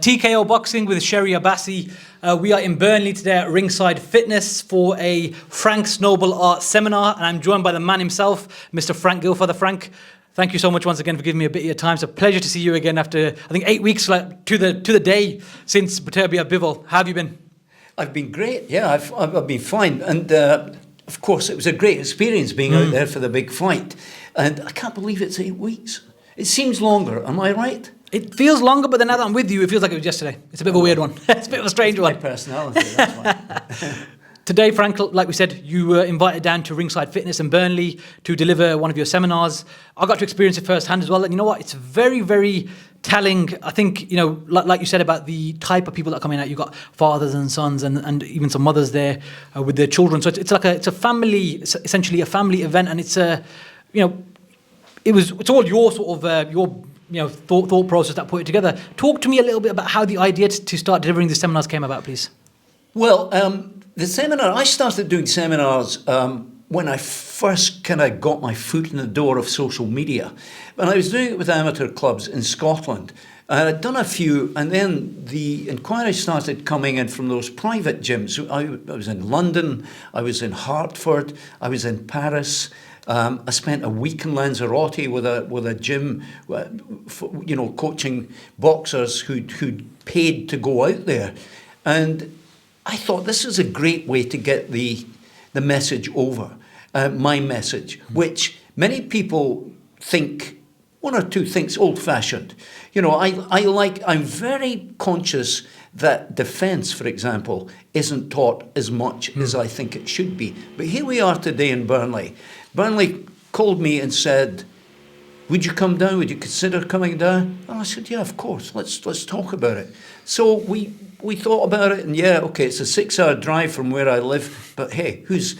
TKO Boxing with Sherry Abbasi. We are in Burnley today at Ringside Fitness for a Frank Snowball Art seminar, and I'm joined by the man himself, Mr. Frank Gilfeather. Frank, thank you so much once again for giving me a bit of your time. It's a pleasure to see you again after, I think, 8 weeks to the day since Beterbiev Bivol. How have you been? I've been great. Yeah, I've been fine, and of course it was a great experience being out there for the big fight. And I can't believe it's 8 weeks. It seems longer. Am I right? It feels longer, but then now that I'm with you, it feels like it was yesterday. It's a bit of a weird one. It's a bit of a strange one. My personality, that's why. Today, Frank, like we said, you were invited down to Ringside Fitness in Burnley to deliver one of your seminars. I got to experience it firsthand as well. And you know what? It's very, very telling. I think, you know, like you said about the type of people that are coming out. You've got fathers and sons and even some mothers there with their children. So it's a family, essentially a family event. And it's it's all your sort of your thought process that put it together. Talk to me a little bit about how the idea to start delivering the seminars came about, please. Well, I started doing seminars when I first kind of got my foot in the door of social media. And I was doing it with amateur clubs in Scotland. I'd done a few, and then the inquiries started coming in from those private gyms. I was in London, I was in Hartford, I was in Paris. I spent a week in Lanzarote with a gym, coaching boxers who'd paid to go out there. And I thought this is a great way to get the message over, my message, which many people think, one or two thinks old-fashioned. I'm very conscious that defence, for example, isn't taught as much as I think it should be. But here we are today in Burnley. Burnley called me and said, would you come down? Would you consider coming down? And I said, yeah, of course. Let's talk about it. So we thought about it, and yeah, okay, it's a 6-hour drive from where I live, but hey, who's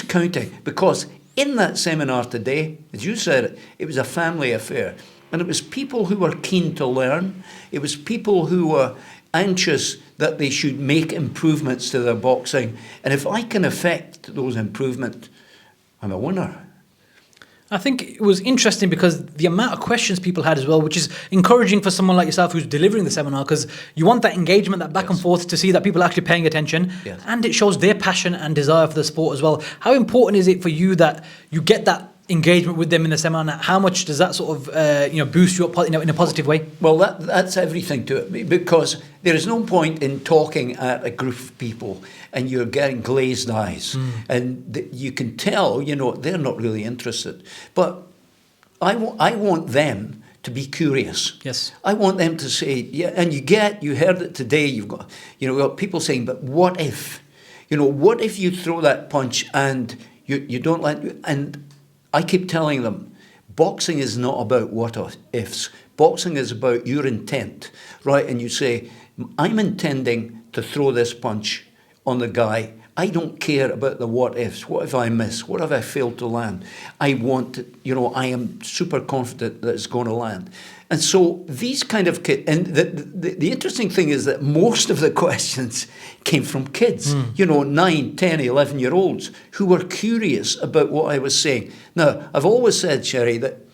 counting? Because in that seminar today, as you said, it was a family affair. And it was people who were keen to learn. It was people who were anxious that they should make improvements to their boxing. And if I can affect those improvements, I'm a winner. I think it was interesting because the amount of questions people had as well, which is encouraging for someone like yourself who's delivering the seminar, because you want that engagement, that back and forth, to see that people are actually paying attention, and it shows their passion and desire for the sport as well. How important is it for you that you get that engagement with them in the seminar? How much does that sort of boost you up in a positive way? Well, that's everything to it, because there is no point in talking at a group of people and you're getting glazed eyes, and you can tell, they're not really interested. But I want them to be curious. Yes. I want them to say, yeah, and you heard it today. You've got, got people saying, but what if, what if you throw that punch and you don't like, and I keep telling them, boxing is not about what ifs. Boxing is about your intent, right? And you say, I'm intending to throw this punch on the guy. I don't care about the what ifs. What if I miss? What if I fail to land? I am super confident that it's going to land. And so these kind of kids, and the interesting thing is that most of the questions came from kids, 9, 10, 11-year-olds who were curious about what I was saying. Now, I've always said, Sherry, that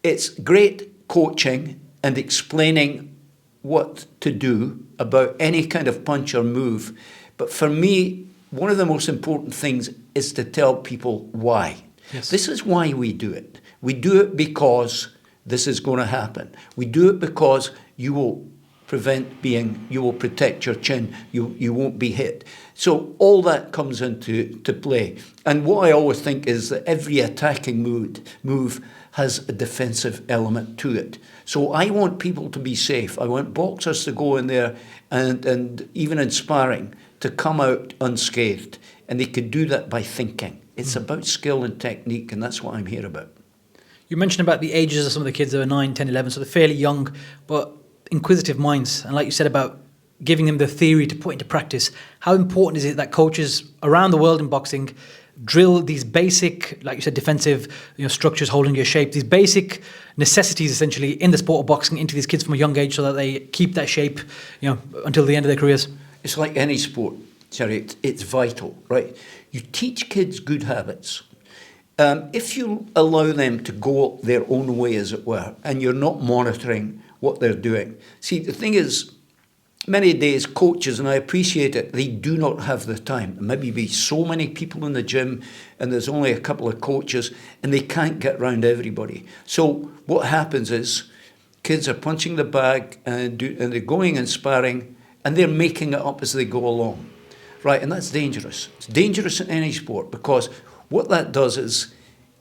it's great coaching and explaining what to do about any kind of punch or move. But for me, one of the most important things is to tell people why. Yes. This is why we do it. We do it because this is going to happen. We do it because you will protect your chin, you won't be hit. So all that comes into play. And what I always think is that every attacking move has a defensive element to it. So I want people to be safe. I want boxers to go in there and even in sparring, to come out unscathed. And they could do that by thinking. It's about skill and technique, and that's what I'm here about. You mentioned about the ages of some of the kids that are 9, 10, 11, so they're fairly young, but inquisitive minds. And like you said about giving them the theory to put into practice, how important is it that coaches around the world in boxing drill these basic, like you said, defensive structures, holding your shape, these basic necessities essentially in the sport of boxing into these kids from a young age so that they keep that shape until the end of their careers? It's like any sport, Jerry, it's vital, right? You teach kids good habits. If you allow them to go their own way, as it were, and you're not monitoring what they're doing. See, the thing is, many days coaches, and I appreciate it, they do not have the time. There maybe be so many people in the gym and there's only a couple of coaches and they can't get round everybody. So what happens is kids are punching the bag and they're going and sparring and they're making it up as they go along. Right, and that's dangerous. It's dangerous in any sport because what that does is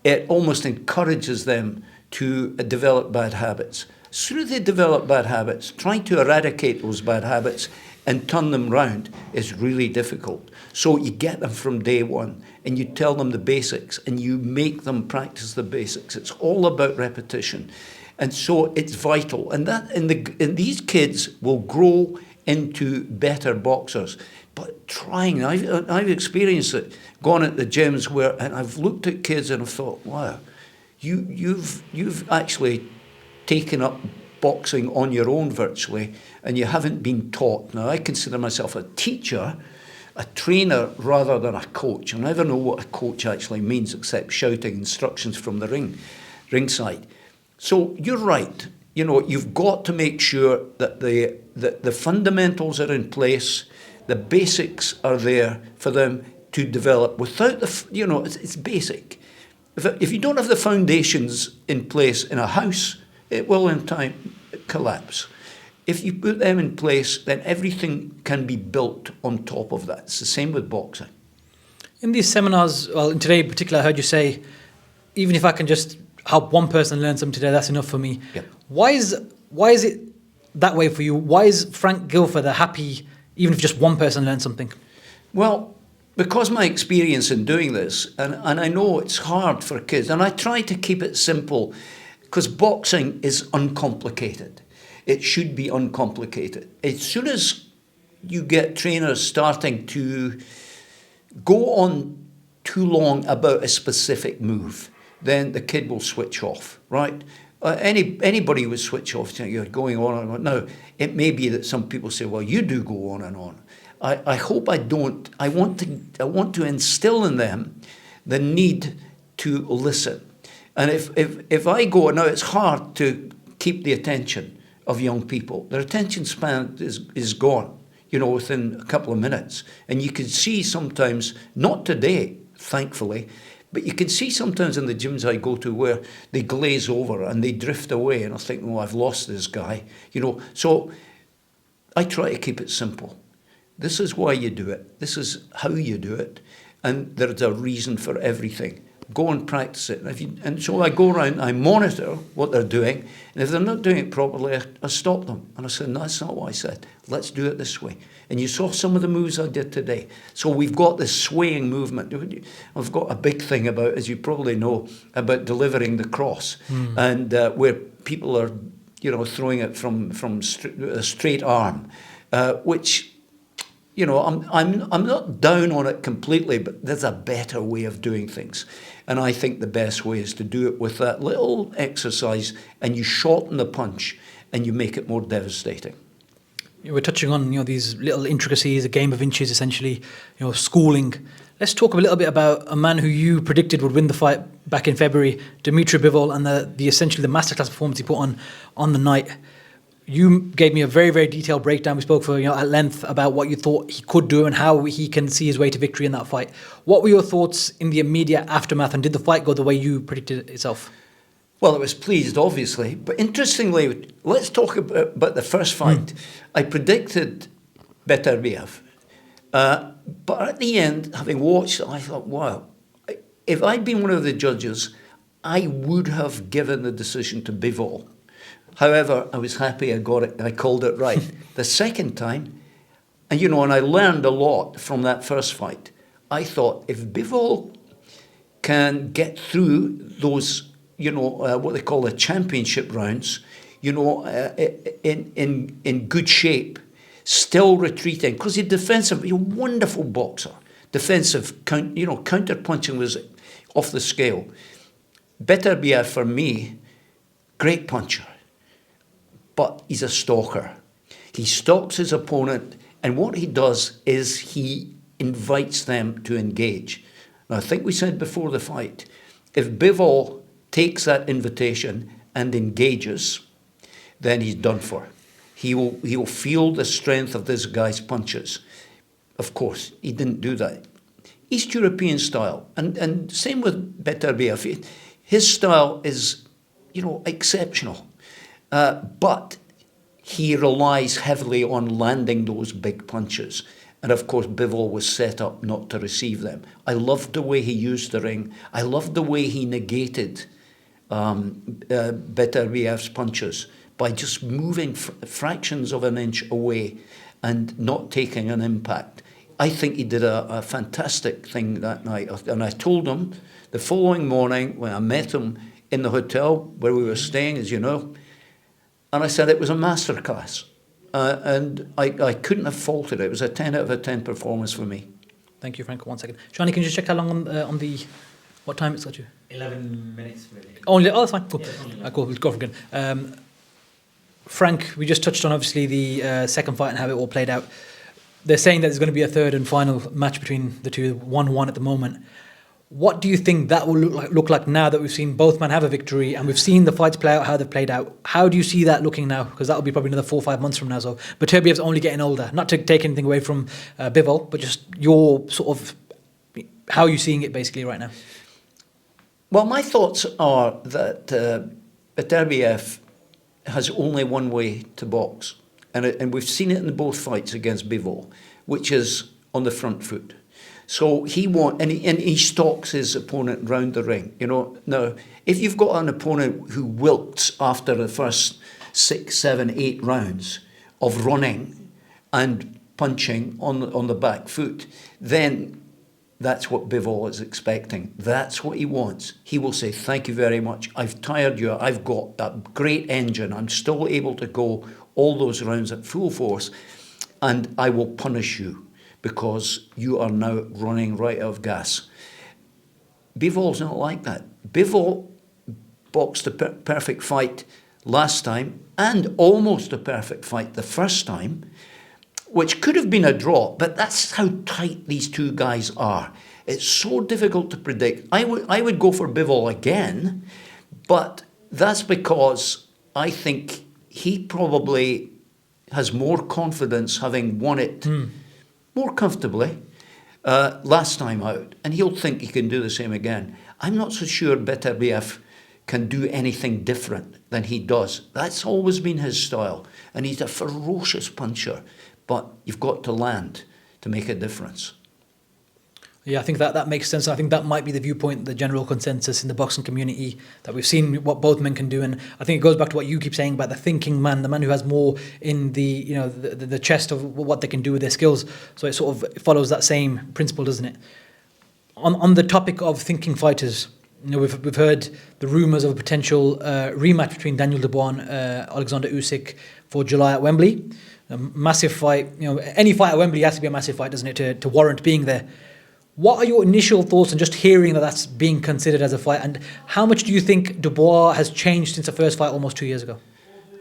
it almost encourages them to develop bad habits. As soon as they develop bad habits, trying to eradicate those bad habits and turn them round is really difficult. So you get them from day one and you tell them the basics and you make them practice the basics. It's all about repetition. And so it's vital. And these kids will grow into better boxers. But trying, I've experienced it, gone at the gyms and I've looked at kids and I've thought, wow, you've actually taken up boxing on your own virtually, and you haven't been taught. Now, I consider myself a teacher, a trainer rather than a coach. I never know what a coach actually means except shouting instructions from the ringside. So you're right. You've got to make sure that the fundamentals are in place. The basics are there for them to develop. Without it's basic. If you don't have the foundations in place in a house, it will in time collapse. If you put them in place, then everything can be built on top of that. It's the same with boxing. In these seminars, well, in today in particular, I heard you say, even if I can just help one person learn something today, that's enough for me. Yep. Why is it that way for you? Why is Frank Gilfeather happy even if just one person learns something? Well, because my experience in doing this, and I know it's hard for kids, and I try to keep it simple, because boxing is uncomplicated. It should be uncomplicated. As soon as you get trainers starting to go on too long about a specific move, then the kid will switch off, right? Anybody would switch off. You're going on and on. Now, it may be that some people say, well, you do go on and on. I hope I don't. I want to instill in them the need to listen. And if I go, now it's hard to keep the attention of young people. Their attention span is gone, within a couple of minutes. And you can see sometimes, not today, thankfully, but you can see sometimes in the gyms I go to where they glaze over and they drift away, and I think, oh, I've lost this guy. So I try to keep it simple. This is why you do it. This is how you do it. And there's a reason for everything. Go and practice it. And so I go around, I monitor what they're doing, and if they're not doing it properly, I stop them. And I said, no, that's not what I said. Let's do it this way. And you saw some of the moves I did today. So we've got this swaying movement. I've got a big thing about, as you probably know, about delivering the cross, and where people are, throwing it from a straight arm, which. I'm not down on it completely, but there's a better way of doing things. And I think the best way is to do it with that little exercise, and you shorten the punch and you make it more devastating. We're touching on these little intricacies, a game of inches essentially, schooling. Let's talk a little bit about a man who you predicted would win the fight back in February, Dmitry Bivol, and the essentially the masterclass performance he put on the night. You gave me a very, very detailed breakdown. We spoke for at length about what you thought he could do and how he can see his way to victory in that fight. What were your thoughts in the immediate aftermath, and did the fight go the way you predicted it itself? Well, I was pleased, obviously. But interestingly, let's talk about the first fight. I predicted Beterbiev. But at the end, having watched it, I thought, wow, if I'd been one of the judges, I would have given the decision to Bivol. However, I was happy I got it. I called it right. The second time, and I learned a lot from that first fight. I thought if Bivol can get through those, what they call the championship rounds, in good shape, still retreating, because he's defensive, he's a wonderful boxer. Defensive, counter punching was off the scale. Beterbiev, for me, great puncher. But he's a stalker. He stalks his opponent, and what he does is he invites them to engage. Now, I think we said before the fight, if Bivol takes that invitation and engages, then he's done for. He will feel the strength of this guy's punches. Of course, he didn't do that. East European style, and same with Beterbiev. His style is, exceptional, but he relies heavily on landing those big punches. And of course, Bivol was set up not to receive them. I loved the way he used the ring. I loved the way he negated Beterbiev's punches by just moving fractions of an inch away and not taking an impact. I think he did a fantastic thing that night. And I told him the following morning when I met him in the hotel where we were staying, as you know, and I said it was a masterclass. And I couldn't have faulted it. It was a 10 out of a 10 performance for me. Thank you, Frank. 1 second. Shani, can you just check how long on the... What time it's got you? 11 minutes, really. Only? Oh, that's fine. Cool. Yeah, Cool. We'll go for again. Frank, we just touched on, obviously, the second fight and how it all played out. They're saying that there's going to be a third and final match between the two, 1-1 at the moment. What do you think that will look like now that we've seen both men have a victory and we've seen the fights play out, how they've played out? How do you see that looking now? Because that will be probably another 4 or 5 months from now. So Beterbiev's only getting older. Not to take anything away from Bivol, but just your sort of... How are you seeing it basically right now? Well, my thoughts are that Beterbiev has only one way to box. And we've seen it in both fights against Bivol, which is on the front foot. So he stalks his opponent round the ring. Now, if you've got an opponent who wilts after the first 6, 7, 8 rounds of running and punching on the back foot, then that's what Bivol is expecting. That's what he wants. He will say, thank you very much. I've tired you. I've got a great engine. I'm still able to go all those rounds at full force, and I will punish you because you are now running right out of gas. Bivol's not like that. Bivol boxed a perfect fight last time and almost a perfect fight the first time, which could have been a draw, but that's how tight these two guys are. It's so difficult to predict. I would go for Bivol again, but that's because I think he probably has more confidence having won it more comfortably last time out, and he'll think he can do the same again. I'm not so sure Beterbiev can do anything different than he does. That's always been his style, and he's a ferocious puncher, but you've got to land to make a difference. Yeah, I think that makes sense. I think that might be the viewpoint, the general consensus in the boxing community, that we've seen what both men can do. And I think it goes back to what you keep saying about the thinking man, the man who has more in the chest of what they can do with their skills. So it sort of follows that same principle, doesn't it? On the topic of thinking fighters, we've heard the rumours of a potential rematch between Daniel Dubois and Alexander Usyk for July at Wembley. A massive fight. Any fight at Wembley has to be a massive fight, doesn't it, to warrant being there? What are your initial thoughts on just hearing that that's being considered as a fight? And how much do you think Dubois has changed since the first fight almost 2 years ago?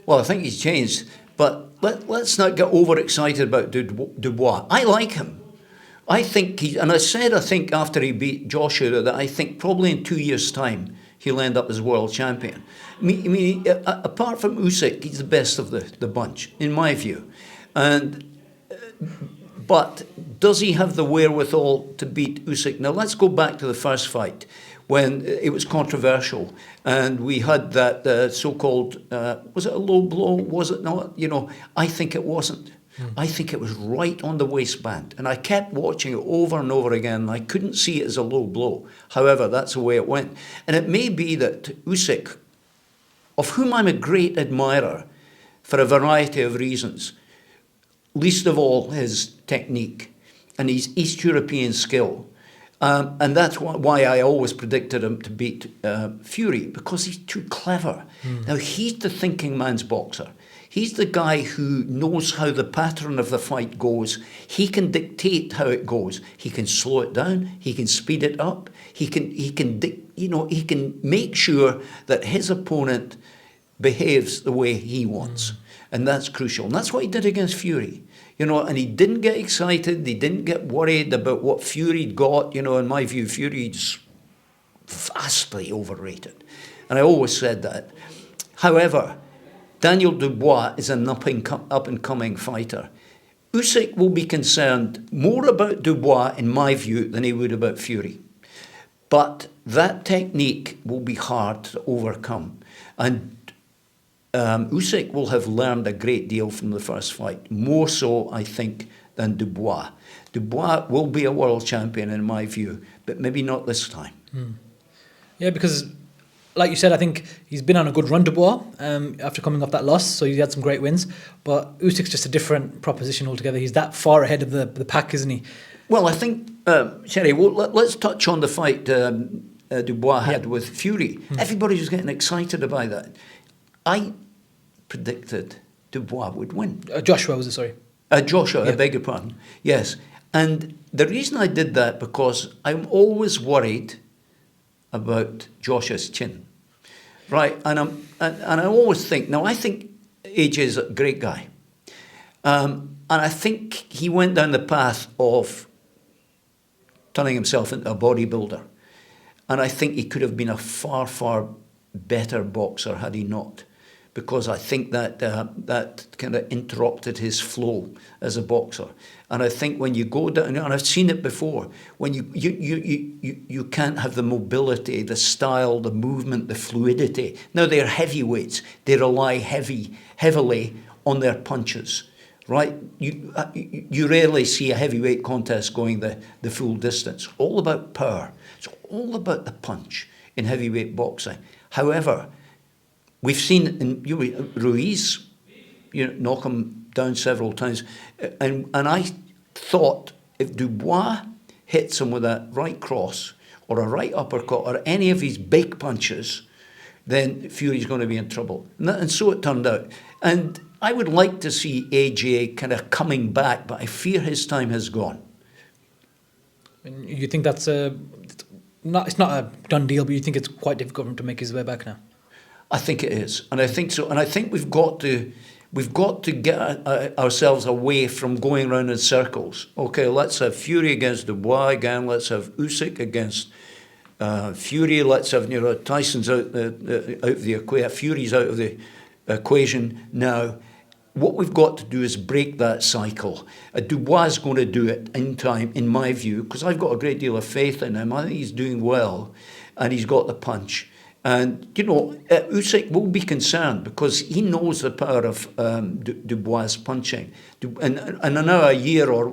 Well, I think he's changed, but let's not get overexcited about Dubois. I like him. I think and I think after he beat Joshua that I think probably in 2 years' time he'll end up as world champion. I mean, apart from Usyk, he's the best of the bunch, in my view. But does he have the wherewithal to beat Usyk? Now, let's go back to the first fight when it was controversial and we had that so-called, was it a low blow? Was it not? I think it wasn't. I think it was right on the waistband. And I kept watching it over and over again. And I couldn't see it as a low blow. However, that's the way it went. And it may be that Usyk, of whom I'm a great admirer for a variety of reasons, least of all his technique and his East European skill. And that's why I always predicted him to beat Fury, because he's too clever. Now, he's the thinking man's boxer. He's the guy who knows how the pattern of the fight goes. He can dictate how it goes. He can slow it down. He can speed it up. He can make sure that his opponent behaves the way he wants. And that's crucial. And that's what he did against Fury. And he didn't get excited. He didn't get worried about what Fury'd got. In my view, Fury's vastly overrated. And I always said that. However, Daniel Dubois is an up-and-coming fighter. Usyk will be concerned more about Dubois, in my view, than he would about Fury. But that technique will be hard to overcome. And Usyk will have learned a great deal from the first fight, more so, I think, than Dubois. Dubois will be a world champion, in my view, but maybe not this time. Yeah, because, like you said, I think he's been on a good run, Dubois, after coming off that loss, so he's had some great wins. But Usyk's just a different proposition altogether. He's that far ahead of the pack, isn't he? Well, I think, Sherry, let's touch on the fight Dubois had with Fury. Everybody was getting excited about that. I predicted Dubois would win. Joshua, was it, sorry? Joshua, I beg your pardon. Yes. And the reason I did that, because I'm always worried about Joshua's chin. Right? And I always think, now I think AJ is a great guy. And I think he went down the path of turning himself into a bodybuilder. And I think he could have been a far, far better boxer had he not. Because I think that that kind of interrupted his flow as a boxer. And I think when you go down, and I've seen it before, when you can't have the mobility, the style, the movement, the fluidity. Now they're heavyweights. They rely heavily on their punches, right? You rarely see a heavyweight contest going the full distance. All about power. It's all about the punch in heavyweight boxing. However, we've seen in Ruiz, knock him down several times, and I thought if Dubois hits him with a right cross or a right uppercut or any of his big punches, then Fury's going to be in trouble, and so it turned out. And I would like to see AJ kind of coming back, but I fear his time has gone. And you think that's it's not a done deal, but you think it's quite difficult for him to make his way back now? I think it is, and I think so, and I think we've got to get ourselves away from going round in circles. Okay, let's have Fury against Dubois again. Let's have Usyk against Fury. Let's have Tyson's out of the equation. Fury's out of the equation now. What we've got to do is break that cycle. Dubois is going to do it in time, in my view, because I've got a great deal of faith in him. I think he's doing well, and he's got the punch. And, Usyk will be concerned because he knows the power of Dubois' punching. And now a year or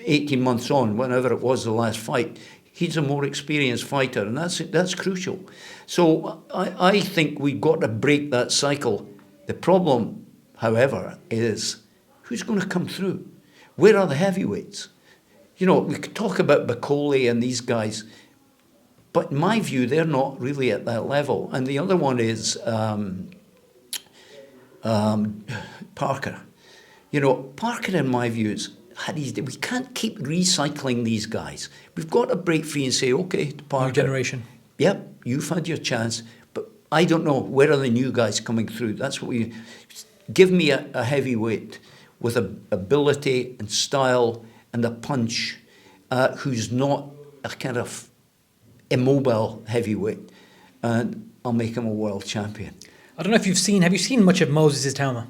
18 months on, whenever it was the last fight, he's a more experienced fighter, and that's crucial. So I think we've got to break that cycle. The problem, however, is who's going to come through? Where are the heavyweights? We could talk about Bivol and these guys, but in my view, they're not really at that level. And the other one is Parker. Parker, in my view, we can't keep recycling these guys. We've got to break free and say, okay, Parker. New generation. Yep, you've had your chance, but I don't know, where are the new guys coming through? That's what we... Give me a heavyweight with ability and style and a punch who's not a kind of immobile heavyweight, and I'll make him a world champion. I don't know if have you seen much of Moses Itauma?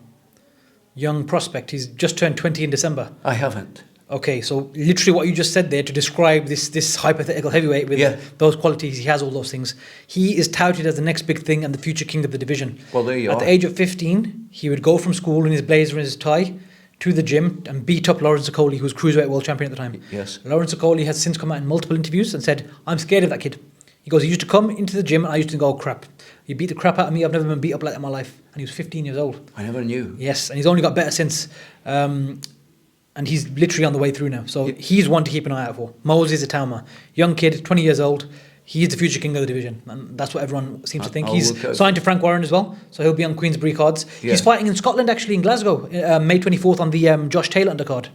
Young prospect, he's just turned 20 in December. I haven't. Okay, so literally what you just said there to describe this hypothetical heavyweight with those qualities, he has all those things. He is touted as the next big thing and the future king of the division. Well, there you are. At the age of 15, he would go from school in his blazer and his tie to the gym and beat up Lawrence Okoli, who was cruiserweight world champion at the time. Yes. Lawrence Okoli has since come out in multiple interviews and said, I'm scared of that kid. He goes, he used to come into the gym and I used to go, oh, crap. He beat the crap out of me. I've never been beat up like that in my life. And he was 15 years old. I never knew. Yes, and he's only got better since. And he's literally on the way through now. So he's one to keep an eye out for. Moses Itauma, young kid, 20 years old. He's the future king of the division. And that's what everyone seems to think. He's signed to Frank Warren as well. So he'll be on Queensberry cards. Yeah. He's fighting in Scotland, actually, in Glasgow, May 24th on the Josh Taylor undercard.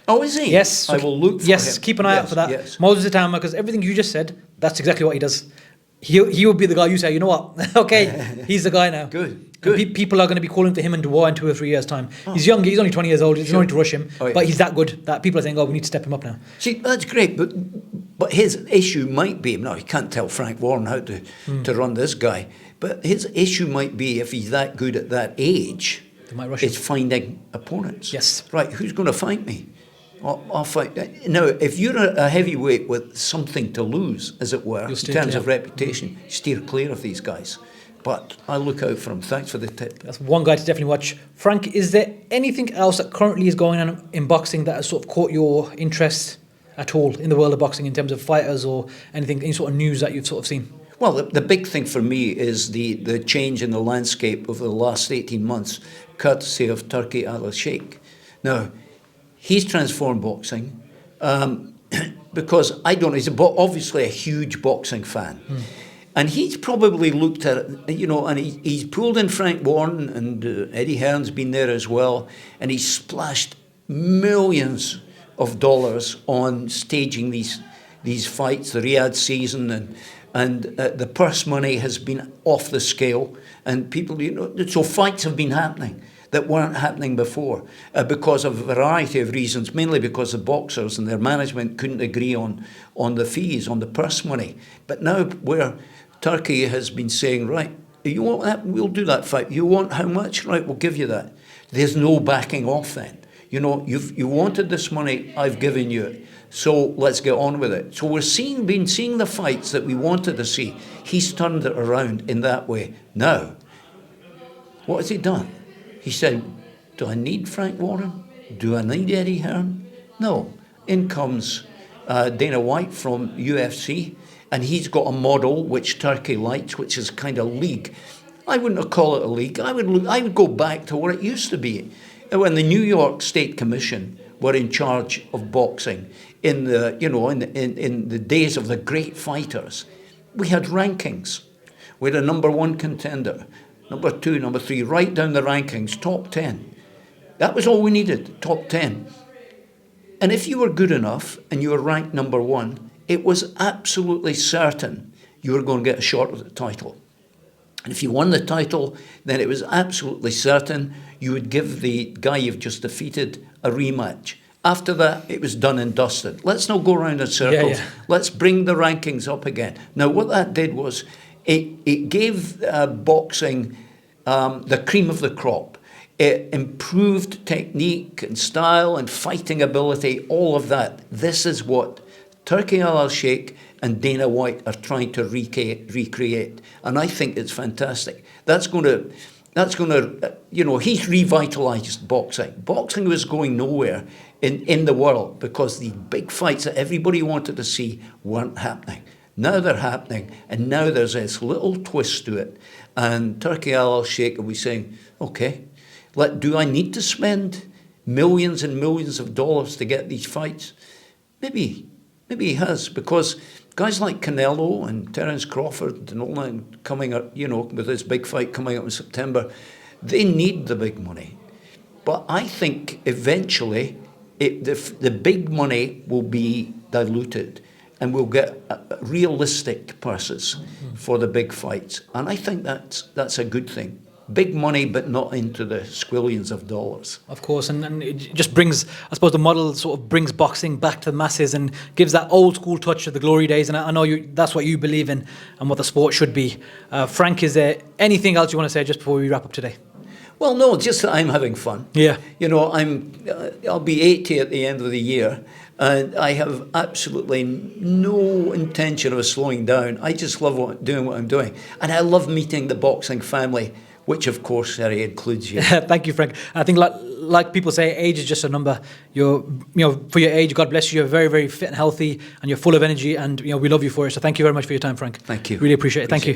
Oh, is he? Yes. So I will look for him. Yes, keep an eye out for that. Yes. Moses Itauma, because everything you just said, that's exactly what he does. He will be the guy you say, you know what? Okay, he's the guy now. Good. People are going to be calling for him and Dubois in 2 or 3 years' time. Oh. He's young. He's only 20 years old. There's no need to rush him. Oh, yeah. But he's that good that people are saying, oh, we need to step him up now. See, that's great. But his issue might be, no, you can't tell Frank Warren how to run this guy. But his issue might be, if he's that good at that age, They might rush is him. finding opponents. Yes. Right, who's going to fight me? I'll fight. Now, if you're a heavyweight with something to lose, as it were, in steer terms clear. of reputation, steer clear of these guys. But I look out for him. Thanks for the tip. That's one guy to definitely watch. Frank, is there anything else that currently is going on in boxing that has sort of caught your interest at all in the world of boxing in terms of fighters or anything, any sort of news that you've sort of seen? Well, the big thing for me is the change in the landscape over the last 18 months, courtesy of Turki Al-Sheikh. Now, he's transformed boxing because, I don't know, he's obviously a huge boxing fan. And he's probably looked at it, you know, and he's pulled in Frank Warren, and Eddie Hearn's been there as well, and he's splashed millions of dollars on staging these fights, the Riyadh season, and the purse money has been off the scale, and people, you know, so fights have been happening that weren't happening before because of a variety of reasons, mainly because the boxers and their management couldn't agree on the fees, on the purse money. But now where Turkey has been saying, right, you want that? We'll do that fight. You want how much? Right, we'll give you that. There's no backing off then. You know, you wanted this money, I've given you it. So let's get on with it. So been seeing the fights that we wanted to see. He's turned it around in that way. Now, what has he done? He said, do I need Frank Warren? Do I need Eddie Hearn? No. In comes Dana White from UFC, and he's got a model which Turkey likes, which is kind of league. I wouldn't call it a league. I would go back to what it used to be. When the New York State Commission were in charge of boxing in the days of the great fighters, we had rankings. We had a number one contender, number two, number three, right down the rankings, top 10. That was all we needed, top 10. And if you were good enough and you were ranked number one, it was absolutely certain you were going to get a shot at the title. And if you won the title, then it was absolutely certain you would give the guy you've just defeated a rematch. After that, it was done and dusted. Let's not go around in circles. Yeah. Let's bring the rankings up again. Now, what that did was it gave boxing the cream of the crop. It improved technique and style and fighting ability, all of that. This is what Turki Al-Sheikh and Dana White are trying to recreate. And I think it's fantastic. That's going to, he's revitalised boxing. Boxing was going nowhere in the world because the big fights that everybody wanted to see weren't happening. Now they're happening, and now there's this little twist to it. And Turki Al-Sheikh will be saying, okay, do I need to spend millions and millions of dollars to get these fights? Maybe he has, because guys like Canelo and Terence Crawford and all that coming up, with this big fight coming up in September, they need the big money. But I think eventually the big money will be diluted and we'll get realistic purses for the big fights. And I think that's a good thing. Big money, but not into the squillions of dollars. Of course, and it just brings, I suppose, the model sort of brings boxing back to the masses and gives that old school touch of the glory days. And I know that's what you believe in and what the sport should be. Frank, is there anything else you want to say just before we wrap up today? Well, no, just that I'm having fun. Yeah. I'll be 80 at the end of the year, and I have absolutely no intention of slowing down. I just love doing what I'm doing. And I love meeting the boxing family, which of course includes you. Thank you, Frank. I think like people say, age is just a number. For your age, God bless you. You're very, very fit and healthy, and you're full of energy, and we love you for it. So thank you very much for your time, Frank. Thank you. Really appreciate it. Thank you.